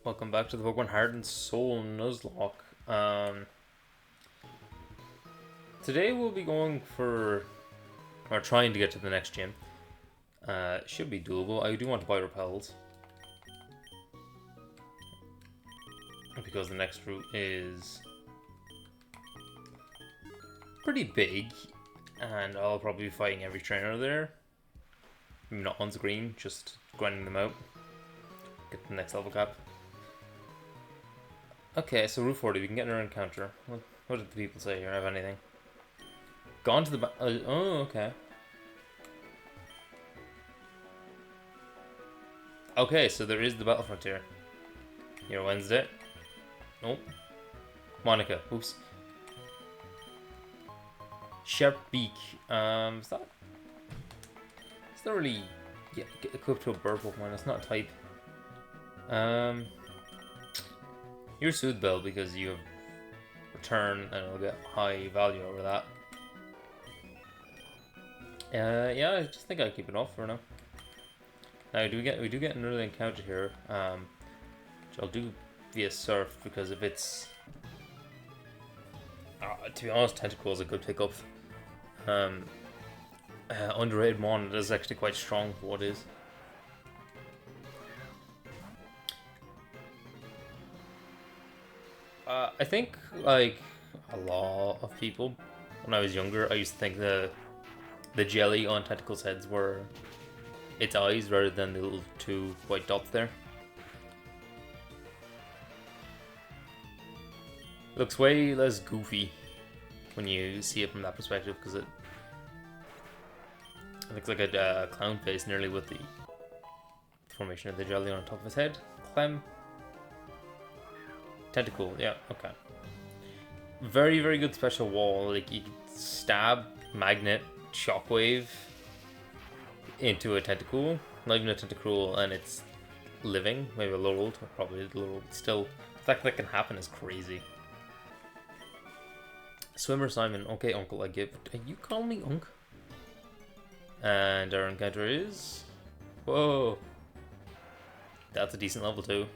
Welcome back to the Pokemon Heart and Soul Nuzlocke. Today we'll be going for, or trying to get to the next gym. Should be doable. I do want to buy repels. Because the next route is pretty big. And I'll probably be fighting every trainer there. Maybe not on screen, just grinding them out. Get the next level cap. Okay, so Route 40, we can get another encounter. What did the people say here? Have anything? Gone to the oh, okay. Okay, so there is the Battle Frontier. Here, Wednesday. Nope. Monica. Oops. Sharp Beak. Is that... It's not really equipped to a bird Pokemon. It's not a type. You're Soothe Bell because you have return and it'll get high value over that. Yeah, I just think I'll keep it off for now. Now we do get another encounter here, which I'll do via Surf because if it's to be honest, Tentacle is a good pickup. Underrated Mon is actually quite strong for what it is. I think, like a lot of people, when I was younger, I used to think the jelly on Tentacle's heads were its eyes rather than the little two white dots there. It looks way less goofy when you see it from that perspective because it looks like a clown face nearly with the formation of the jelly on top of his head. Clem. Tentacle, yeah, okay. Very, very good special wall. Like, you can stab, magnet, shockwave into a tentacle. Not even a tentacruel, and it's living. Maybe a little, probably a little. Still, the fact that can happen is crazy. Swimmer Simon, okay, Uncle, I give. You call me Unc? And our encounter is. Whoa! That's a decent level, too.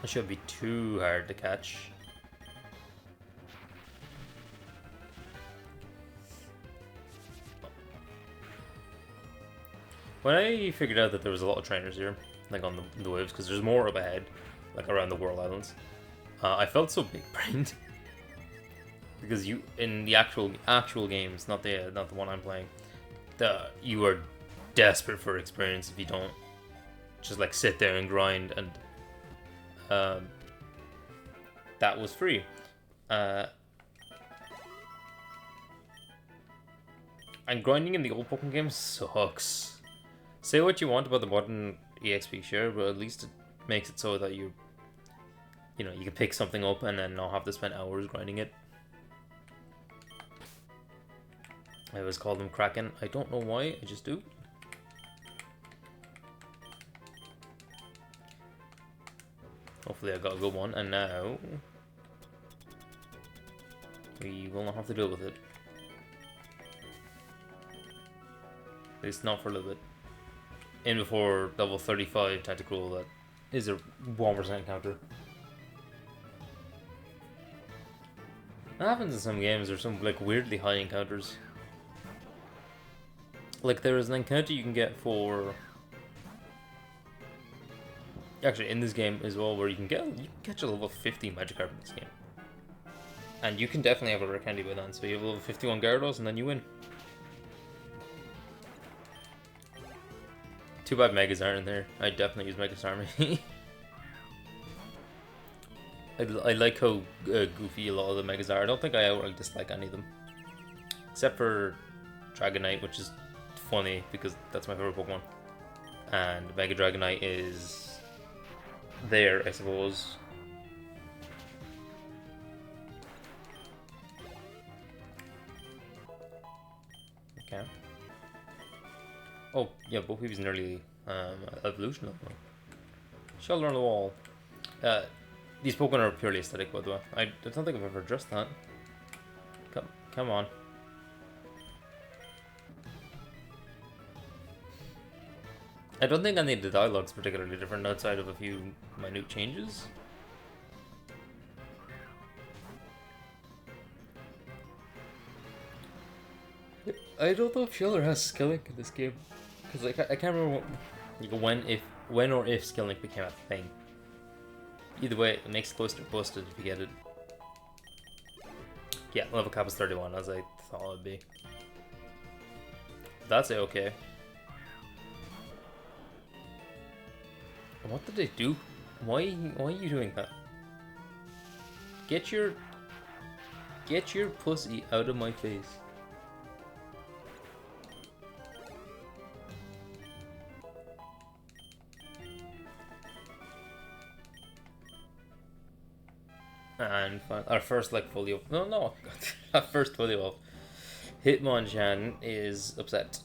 It shouldn't be too hard to catch. When I figured out that there was a lot of trainers here, like on the waves, because there's more up ahead, like around the World Islands, I felt so big-brained. Because you, in the actual games, not the one I'm playing, you are desperate for experience if you don't just like sit there and grind and. That was free. And grinding in the old Pokemon games sucks. Say what you want about the modern EXP share, but at least it makes it so that you can pick something up and then not have to spend hours grinding it. I always call them Kraken. I don't know why, I just do. Hopefully I got a good one, and now we will not have to deal with it. At least not for a little bit. In before level 35 Tentacruel, that is a 1% encounter. That happens in some games, there's some like weirdly high encounters. Like there is an encounter you can get for... Actually, in this game as well, where you can catch a level 50 Magikarp in this game. And you can definitely have a rare candy by then, so you have level 51 Gyarados and then you win. Too bad Megas aren't in there. I definitely use Megas Army. I like how goofy a lot of the Megas are. I don't think I outright dislike any of them. Except for Dragonite, which is funny because that's my favorite Pokemon. And Mega Dragonite is... there, I suppose. Okay. Oh, yeah, both of these nearly evolution level. Shelter on the wall. These Pokemon are purely aesthetic, by the way. I don't think I've ever addressed that. Come on. I don't think any of the dialogue's particularly different outside of a few minute changes. I don't know if Schiller has skill link in this game, because I can't remember when or if skill link became a thing. Either way, it makes closer busted if you get it. Yeah, level cap is 31 as I thought it would be. That's okay. What did they do? Why are you doing that? Get your pussy out of my face. And our first like fully up. No, our first fully off. Hitmonchan is upset.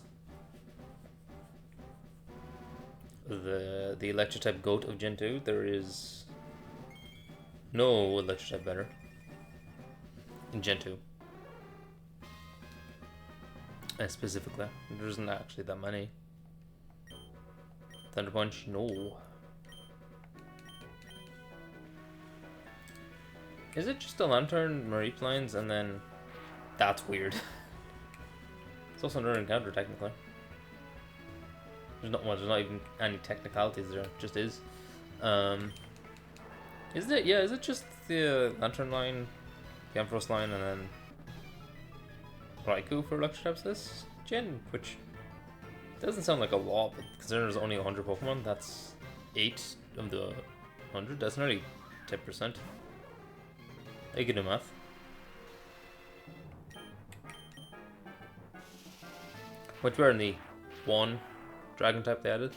The electric type goat of Gen 2. There is no electric type better in Gen 2. And specifically, there isn't actually that many. Thunder Punch, no. Is it just a Lantern, Mareep lines, and then that's weird. It's also another encounter technically. There's not even any technicalities there. It just is. Is it? Yeah. Is it just the Lantern line, the Ampharos line, and then Raikou for electric types this gen? Which doesn't sound like a lot, but considering there's only 100 Pokemon, that's 8 of the 100. That's nearly 10%. I can do math. Much better than the one dragon type they added.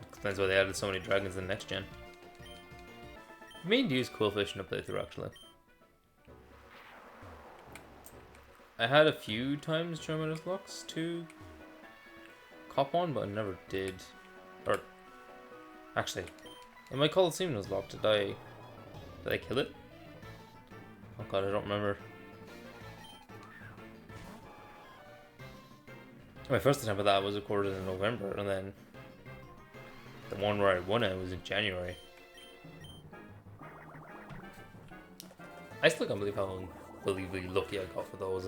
Explains why they added so many dragons in the next gen. Made use cool fish in a playthrough actually. I had a few times during my blocks to cop one, but I never did. Or actually, in my Coliseum Nuzlocke, did I kill it? Oh god, I don't remember. My first attempt at that was recorded in November, and then the one where I won it was in January. I still can't believe how unbelievably lucky I got for those.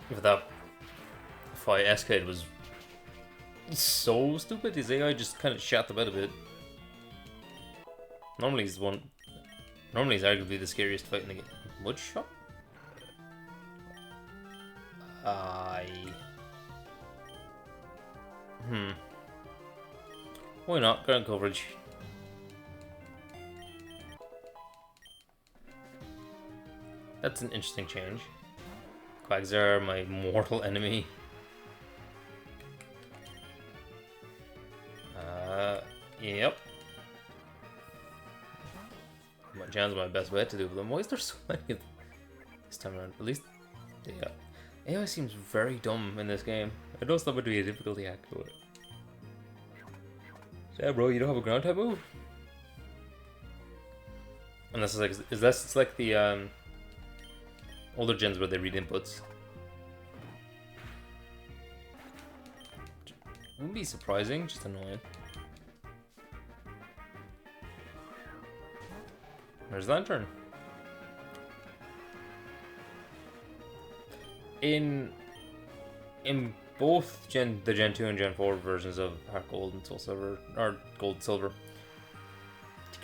For that fight, Escade was so stupid. His AI just kind of shot the bed a bit. Normally he's arguably the scariest fight in the game. Mudshot? Why not? Ground coverage. That's an interesting change. Quagsire, my mortal enemy. Yep. Jan's my best bet to do with them. Why is there so many of them this time around? At least, yeah. AI seems very dumb in this game. I know that would be a difficulty hack to it. Yeah, bro, you don't have a ground type move? Unless it's like the older gens where they read inputs. Wouldn't be surprising, just annoying. There's Lantern. In both the Gen 2 and Gen 4 versions of Heart Gold and Soul Silver, or Gold and Silver,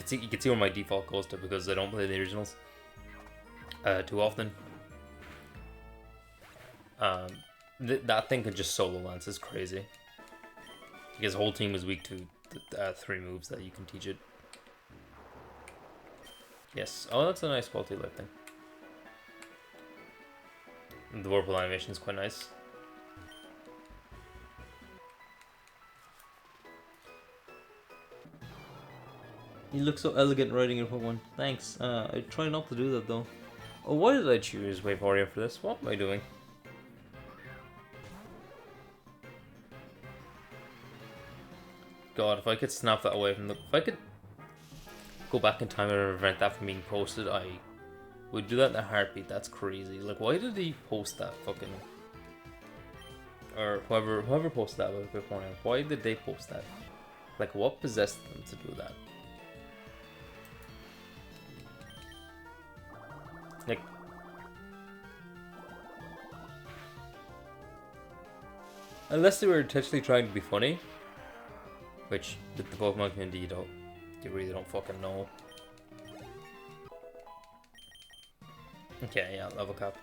you can see where my default goes to because I don't play the originals too often. That thing can just solo lance is crazy. His whole team is weak to 3 moves that you can teach it. Yes. Oh, that's a nice quality life thing. And the Whirlpool animation is quite nice. You look so elegant riding your Pokemon. Thanks. I try not to do that though. Oh, why did I choose Wave Warrior for this? What am I doing? God, if I could snap that away from the... If I could go back in time and prevent that from being posted, I would do that in a heartbeat. That's crazy. Like, why did he post that fucking... or whoever posted that with Bitcoin, why did they post that? Like, what possessed them to do that? Like, unless they were intentionally trying to be funny, which with the Pokemon community you really don't fucking know. Okay, yeah, level cap.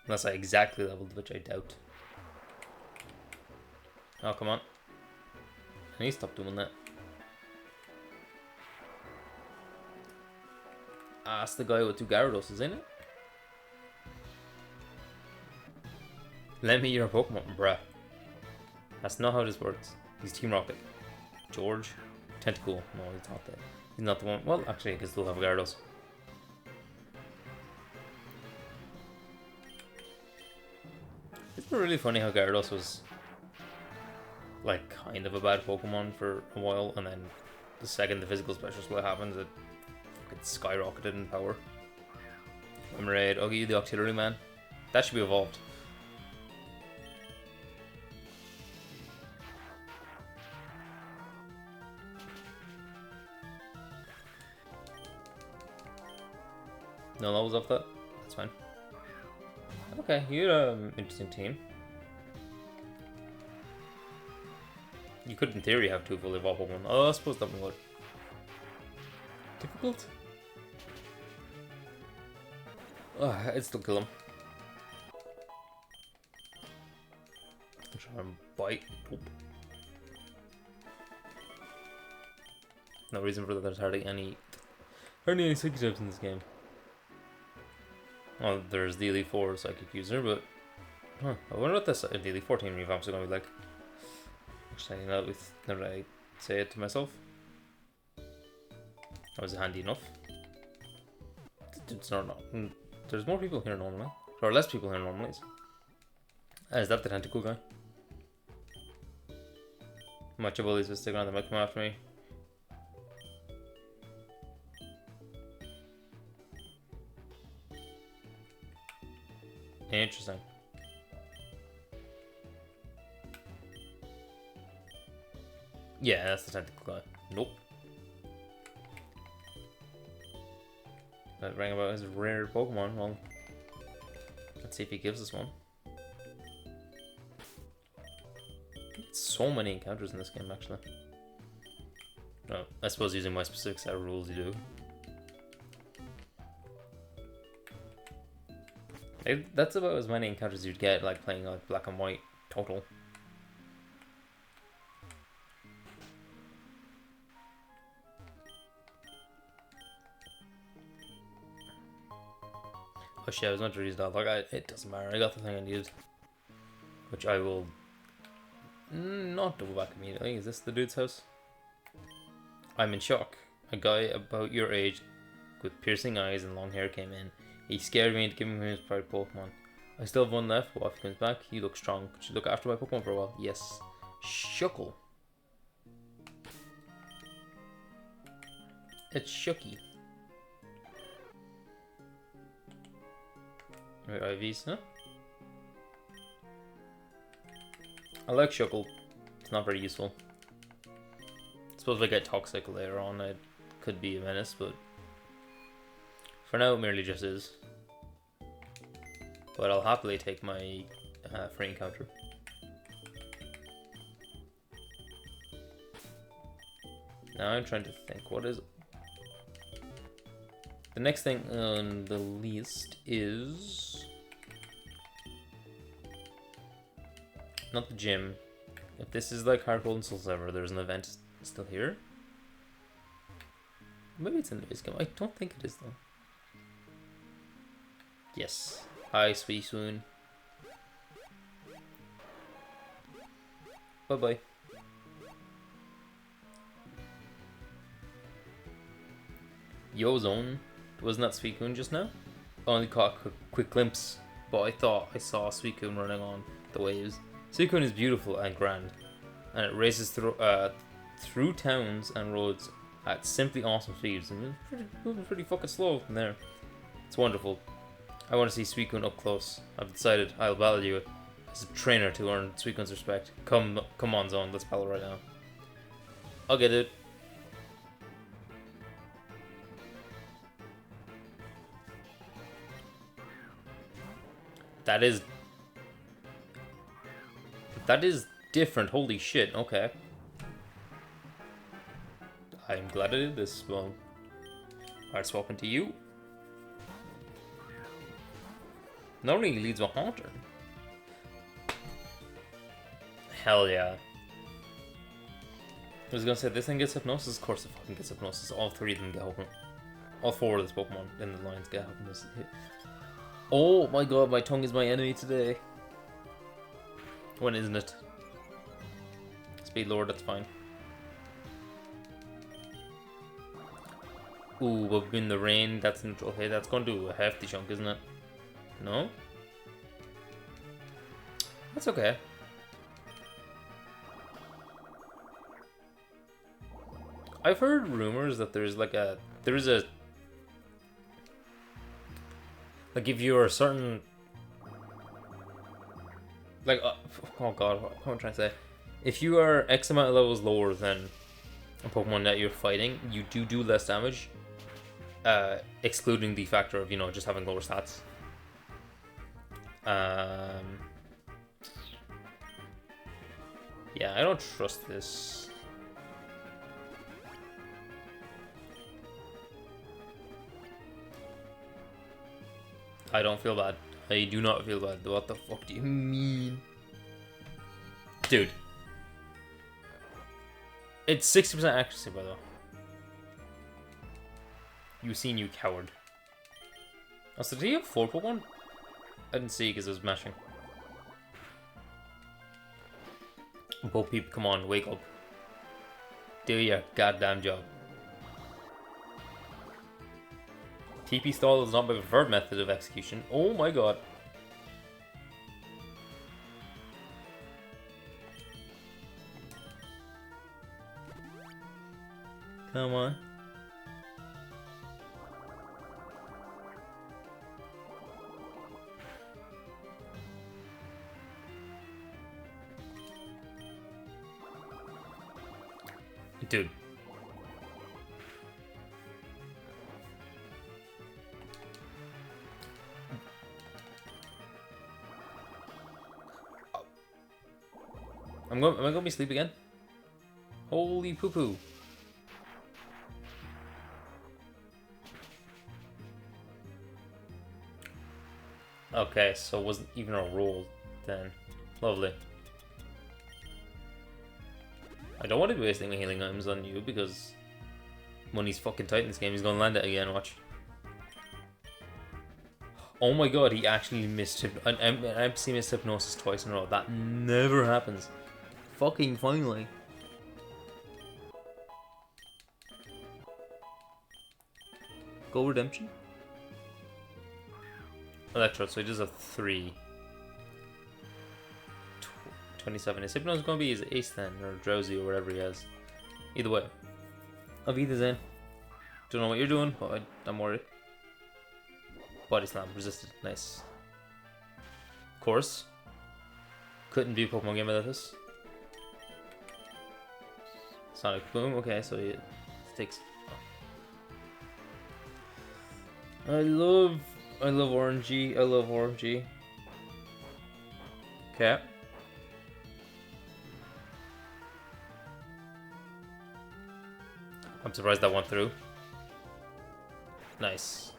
Unless I exactly leveled, which I doubt. Oh, come on. I need to stop doing that. Ah, that's the guy with 2 Gyarados, isn't it? Lend me your Pokemon, bruh. That's not how this works. He's Team Rocket. George? Tentacool. No, he's not that. He's not the one. Well, actually, I can still have Gyarados. Isn't it really funny how Gyarados was like kind of a bad Pokemon for a while, and then the second the physical special split happens, it skyrocketed in power. I'm raid. I'll give you the Octillery Man. That should be evolved. No levels off that? That's fine. Okay, you're an interesting team. You could, in theory, have 2 fully evolved Pokemon. Oh, I suppose that one would. Difficult? Oh, I'd still kill him. I'm trying to bite. Nope. No reason for that. There's hardly any psychic types in this game. Well, there's the Elite 4 psychic user, but I wonder what this the Elite 4 team revamps are going to be like. Actually, now that I say it to myself, that was handy enough. It's not. There's more people here normally, or less people here normally. Is that the tentacle guy? Much of all these will stick around. They might come after me. Interesting. Yeah, that's the tentacle guy. Nope. That rang about his rare Pokemon. Well, let's see if he gives us one. So many encounters in this game, actually. No, I suppose using my specific set of rules, you do. That's about as many encounters you'd get like playing like Black and White total. Oh shit, I was meant to read that. Like, it doesn't matter. I got the thing I needed, which I will not double back immediately. Is this the dude's house? I'm in shock. A guy about your age with piercing eyes and long hair came in. He scared me into giving him his private Pokemon. I still have one left, but if he comes back, you look strong. Could you look after my Pokemon for a while? Yes. Shuckle. It's Shucky. Wait, IVs, huh? I like Shuckle. It's not very useful. I suppose if I get toxic later on, it could be a menace, but for now it merely just is. But I'll happily take my free encounter. Now I'm trying to think, what is... The next thing on the list is... not the gym. If this is like Heart Gold and Soul Silver, there's an event still here. Maybe it's in the base game. I don't think it is though. Yes. Hi, Suicune. Bye bye. Yo, Zone. Wasn't that Suicune just now? I only caught a quick glimpse, but I thought I saw Suicune running on the waves. Suicune is beautiful and grand, and it races through towns and roads at simply awesome speeds. And moving pretty fucking slow from there. It's wonderful. I want to see Suicune up close. I've decided I'll battle you As a trainer to earn Suicune's respect. Come on, Zone. Let's battle right now. Okay, dude. That is different. Holy shit. Okay. I'm glad I did this. Well, alright, swapping to you. Not only leads with Haunter. Hell yeah. I was gonna say, this thing gets Hypnosis? Of course it fucking gets Hypnosis. All three of them get Hypnosis. All four of this Pokemon in the lines get Hypnosis. Oh my god, my tongue is my enemy today. When isn't it? Speed lower, that's fine. Ooh, but in the rain, that's neutral. Hey, that's gonna do a hefty chunk, isn't it? No? That's okay. I've heard rumors that there's like a... Like if you're a certain... Like, oh god, what am I trying to say? If you are X amount of levels lower than a Pokemon that you're fighting, you do less damage. Excluding the factor of, you know, just having lower stats. Yeah, I don't trust this. I don't feel bad. I do not feel bad. What the fuck do you mean? Dude. It's 60% accuracy, by the way. You seen, you coward. Oh, so did he have 4 Pokemon? I didn't see because it was mashing. Bo Peep, come on, wake up. Do your goddamn job. TP stall is not my preferred method of execution. Oh my god. Come on. Dude. Am I gonna be asleep again? Holy poo poo. Okay, so it wasn't even a roll then. Lovely. I don't want to be wasting my healing items on you because money's fucking tight in this game. He's gonna land it again, watch. Oh my god, he actually missed him. I've seen his Hypnosis twice in a row. That never happens. Fucking finally. Go Redemption? Electrode, so he does have 3. 27. Is Hypnosis going to be his ace then, or Drowsy, or whatever he has? Either way. Avita's in. Don't know what you're doing, but I'm worried. Body Slam, resisted. Nice. Of course. Couldn't be a Pokemon game without this. Sonic Boom, okay, so it takes... I love RNG, I love RNG. Okay. I'm surprised that went through. Nice.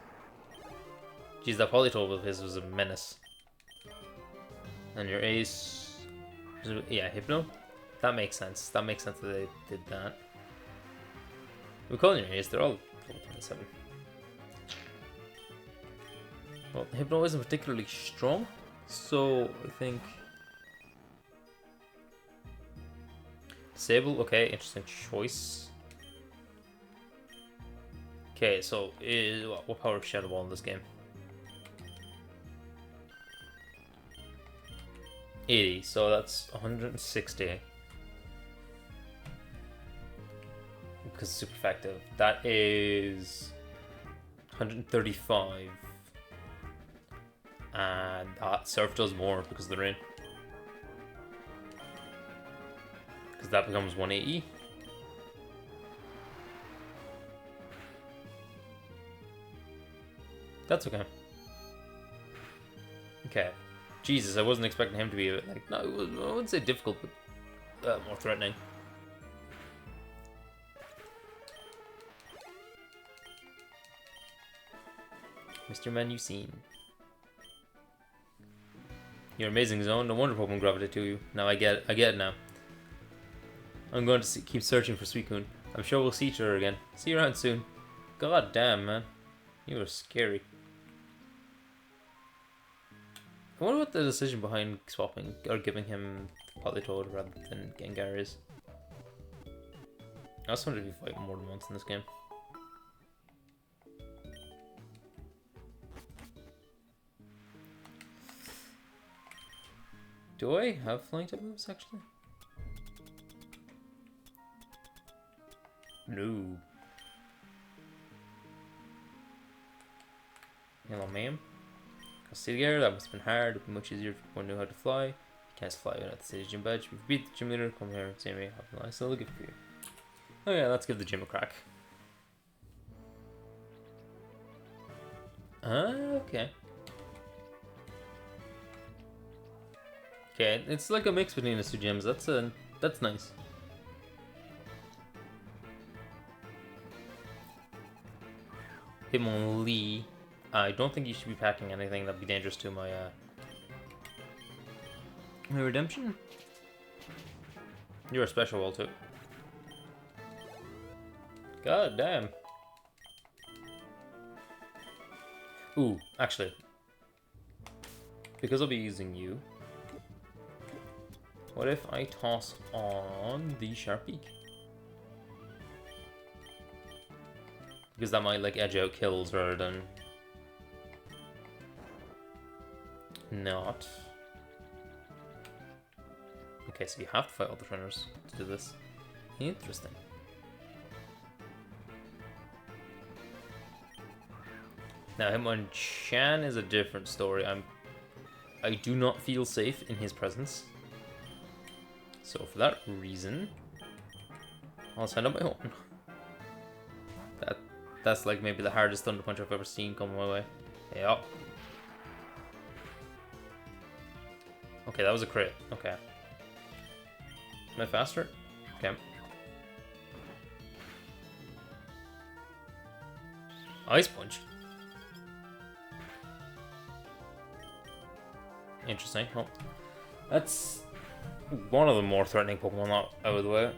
Jeez, that Polytoad of his was a menace. And your ace... Yeah, Hypno? That makes sense. That makes sense that they did that. We're calling your ace, they're all level 27. Well, Hypno isn't particularly strong, so I think... Disable, okay, interesting choice. Okay, so what power is Shadow Ball in this game? 80, so that's 160. Because it's super effective. That is 135. And Surf does more because of the rain. because that becomes 180. That's okay. Okay. Jesus, I wasn't expecting him to be a bit like, no, I wouldn't say difficult, but more threatening. Mr. Manusine. You're amazing, Xon. No wonder Pokemon gravitate to you. Now I get it now. I'm going to keep searching for Suicune. I'm sure we'll see each other again. See you around soon. God damn, man. You were scary. I wonder what the decision behind swapping or giving him Politoed rather than Gengar is. I also wonder if you fight more than once in this game. Do I have flying type moves actually? No. Hello, ma'am. City together, that must have been hard. It would be much easier if one knew how to fly. You can't fly without the city gym badge. If you beat the gym leader, come here and see me. Have a nice little gift for you. Oh yeah, let's give the gym a crack. Okay. Okay, it's like a mix between the two gyms. That's nice. Hitmonlee. I don't think you should be packing anything that'd be dangerous to my my redemption. You're a special wall too. God damn. Ooh, actually, because I'll be using you, what if I toss on the Sharpie? Because that might like edge out kills rather than not. Okay, so you have to fight all the trainers to do this. Interesting. Now, Hitmonchan is a different story. I do not feel safe in his presence. So for that reason, I'll send up my own. That's like maybe the hardest Thunder Punch I've ever seen come my way. Yeah. Okay, that was a crit. Okay. Am I faster? Okay. Ice Punch. Interesting. Well, that's one of the more threatening Pokemon out of the way.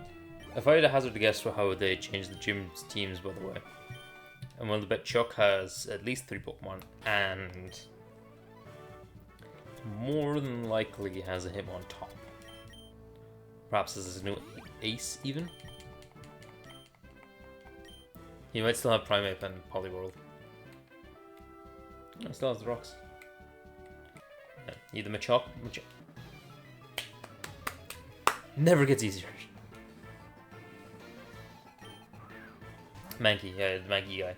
If I had a hazard to guess for how they changed the gym's teams, by the way, I'm willing to bet Chuck has at least 3 Pokemon, and more than likely has a Hitmon top. Perhaps this is his new ace, even. He might still have Primeape and Poliwhirl. Oh, still has the rocks. Yeah, either Machop. Never gets easier. Mankey, yeah, the Mankey guy.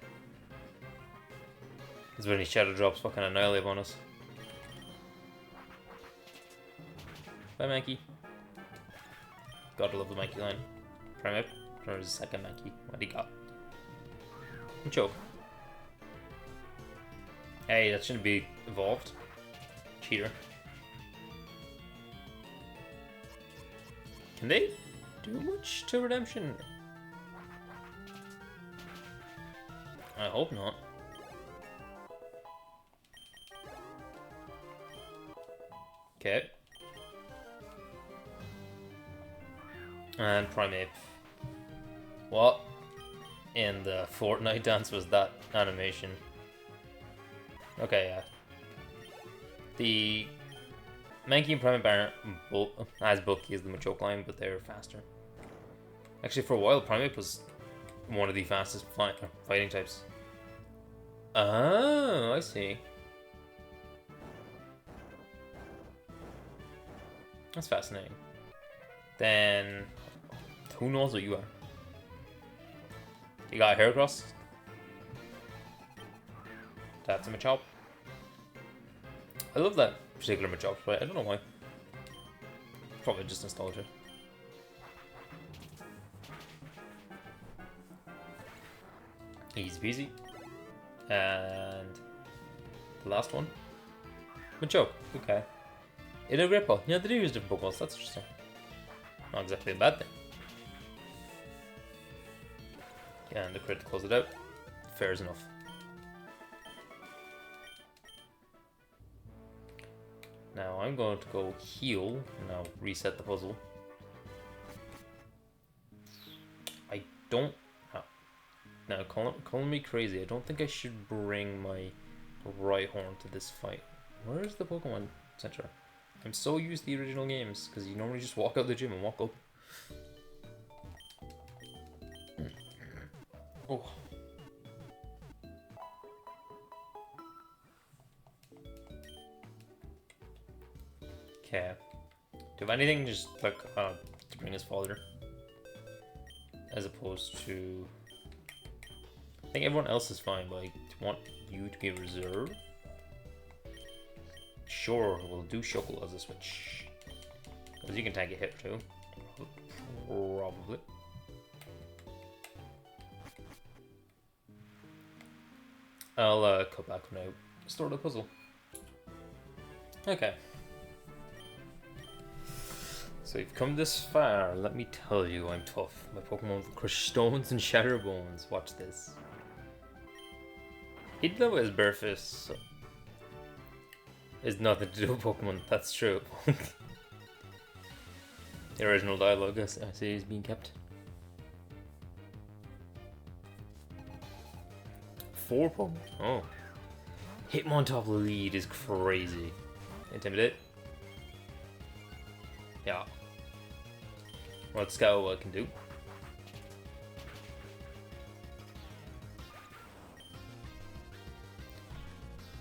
It's when he Shadow Drops fucking Annihilate on us. Bye, Mankey. Gotta love the Mankey line. Primeape. There's a second Mankey. What do you got? Choke. Hey, that shouldn't be evolved. Cheater. Can they do much to Redemption? I hope not. Okay. And Primeape. What in the Fortnite dance was that animation? Okay, yeah. The Mankey and Primeape aren't as bulky as the Machoke line, but they're faster. Actually, for a while, Primeape was one of the fastest fighting types. Oh, I see. That's fascinating. Then, who knows what you are? You got a Heracross? That's a Machop. I love that particular Machop, but I don't know why. Probably just nostalgia. Easy peasy. And the last one. Machoke. Okay. It'll grapple. Yeah, they do use different Pokeballs. That's interesting. Not exactly a bad thing. And the crit to close it out. Fair enough. Now I'm going to go heal and now reset the puzzle. I don't. Now, calling me crazy. I don't think I should bring my right horn to this fight. Where's the Pokemon Center? I'm so used to the original games because you normally just walk out the gym and walk up. Oh. Okay. Do you have anything just like to bring us farther? As opposed to. I think everyone else is fine, but I want you to be a reserve. Sure, we'll do Shuckle as a switch. Because you can tank a hit too. Probably. I'll cut back when I store the puzzle. Okay. So you've come this far, let me tell you I'm tough. My Pokemon will crush stones and shatter bones. Watch this. He'd know his Burfist is nothing to do with Pokemon, that's true. The original dialogue I see is being kept. 4 Pokemon? Oh. Hitmontop lead is crazy. Intimidate? Yeah. What Scout can do.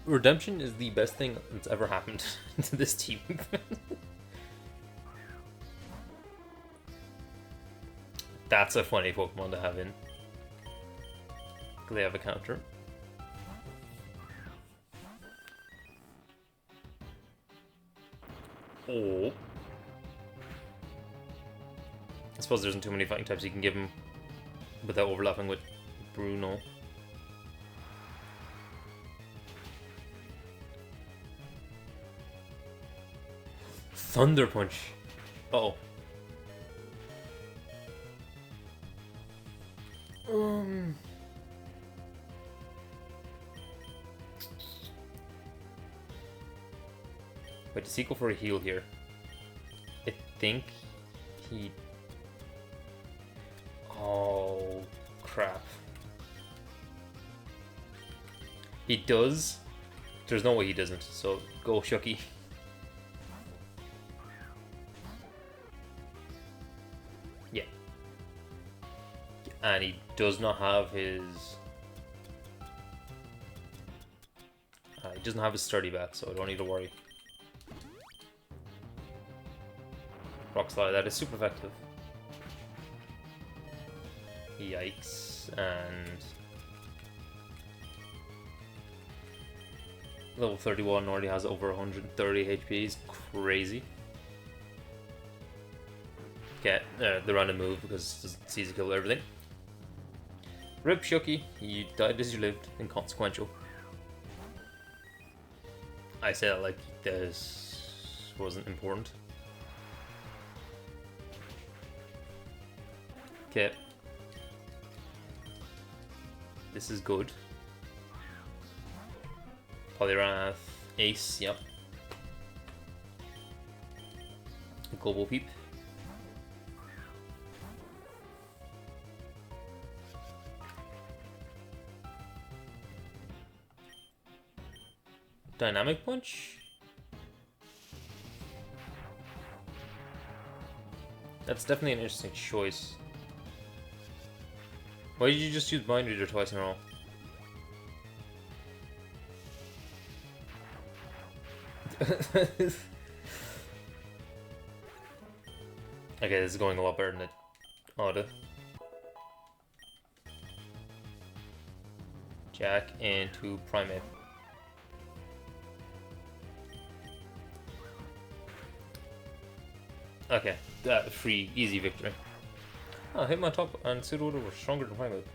Redemption is the best thing that's ever happened to this team. That's a funny Pokemon to have in. They have a counter. Oh. I suppose there isn't too many fighting types you can give him without overlapping with Bruno. Thunder Punch. Uh-oh. Wait, does he go for a heal here? I think he... Oh, crap. He does. There's no way he doesn't, so go Shucky. Yeah. And he does not have his... he doesn't have his sturdy back, so I don't need to worry. Rock Slide, that is super effective. Yikes, and... Level 31 already has over 130 HP, is crazy. Get the random move because it's easy to kill everything. Rip Shucky, you died as you lived, inconsequential. I say that like this wasn't important. Okay. This is good. Poliwrath, Ace, yep. Global Peep. Dynamic Punch? That's definitely an interesting choice. Why did you just use Mind Reader twice in a row? Okay, this is going a lot better than it ought to. Jack into Primate. Okay, free, easy victory. Oh, Hitmontop and Sudowoodo were stronger than Primate.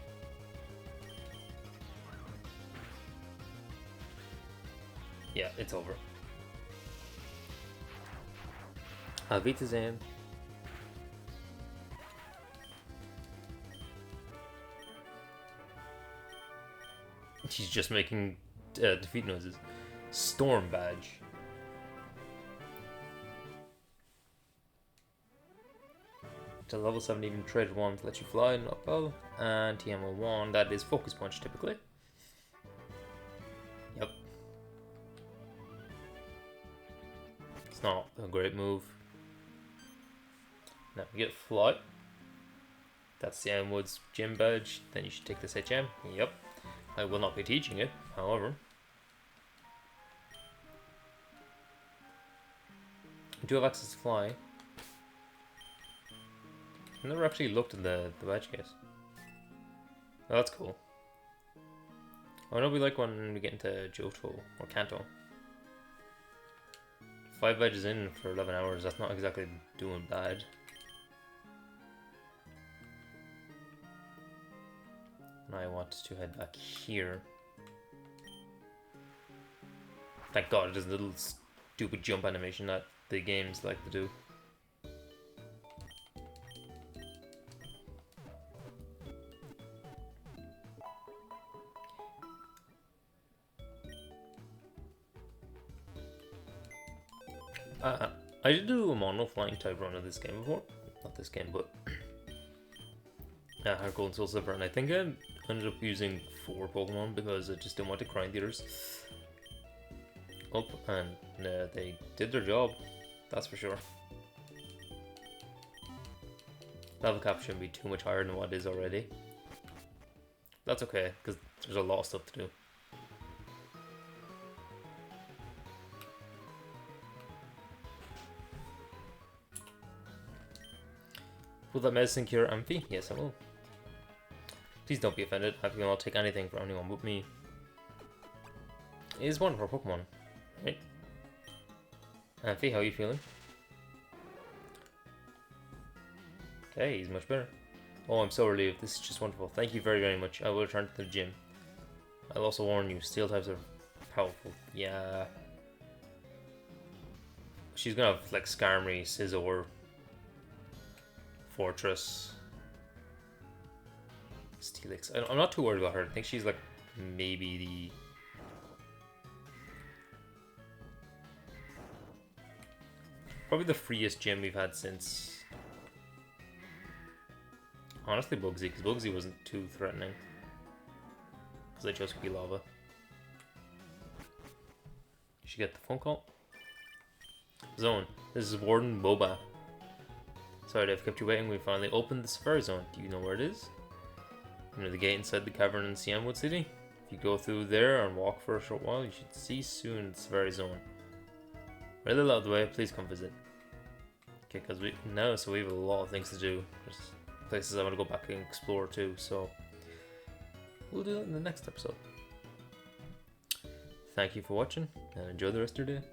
it's over. Avitazan. She's just making defeat noises. Storm badge. To level 7 even trade 1 to let you fly, not well. And TMO 1, that is focus punch typically. Yep. It's not a great move. Now we get fly. That's the Woods gym badge. Then you should take this HM. Yep. I will not be teaching it, however. I do have access to fly. I never actually looked at the badge case. Oh, that's cool. I know we like when we get into Johto or Kanto. 5 badges in for 11 hours, that's not exactly doing bad. Now I want to head back here. Thank God it does a little stupid jump animation that the games like to do. I did do a mono flying type run of this game before. Not this game, but Heart Gold and Soul Silver, and I think I ended up using 4 Pokemon because I just didn't want to grind the others up, and they did their job, that's for sure. Level cap shouldn't be too much higher than what it is already. That's okay, because there's a lot of stuff to do. Will that medicine cure Amphi? Yes, I will. Please don't be offended. I will not take anything from anyone but me. It is one of our Pokemon, right? Amphi, how are you feeling? Okay, he's much better. Oh, I'm so relieved. This is just wonderful. Thank you very, very much. I will return to the gym. I'll also warn you, steel types are powerful. Yeah. She's gonna have like Skarmory, Scizor, Fortress, Steelix. I'm not too worried about her. I think she's like maybe the probably the freest gym we've had since, honestly, Bugsy, because Bugsy wasn't too threatening because I chose Lava. You should get the phone call. Zone. This is Warden Boba. Sorry to have kept you waiting. We finally opened the Safari Zone. Do you know where it is? You know the gate inside the cavern in Cianwood City? If you go through there and walk for a short while, you should see soon the Safari Zone. We're a little out of the way. Please come visit. Okay, because we have a lot of things to do. There's places I want to go back and explore too, so we'll do that in the next episode. Thank you for watching, and enjoy the rest of your day.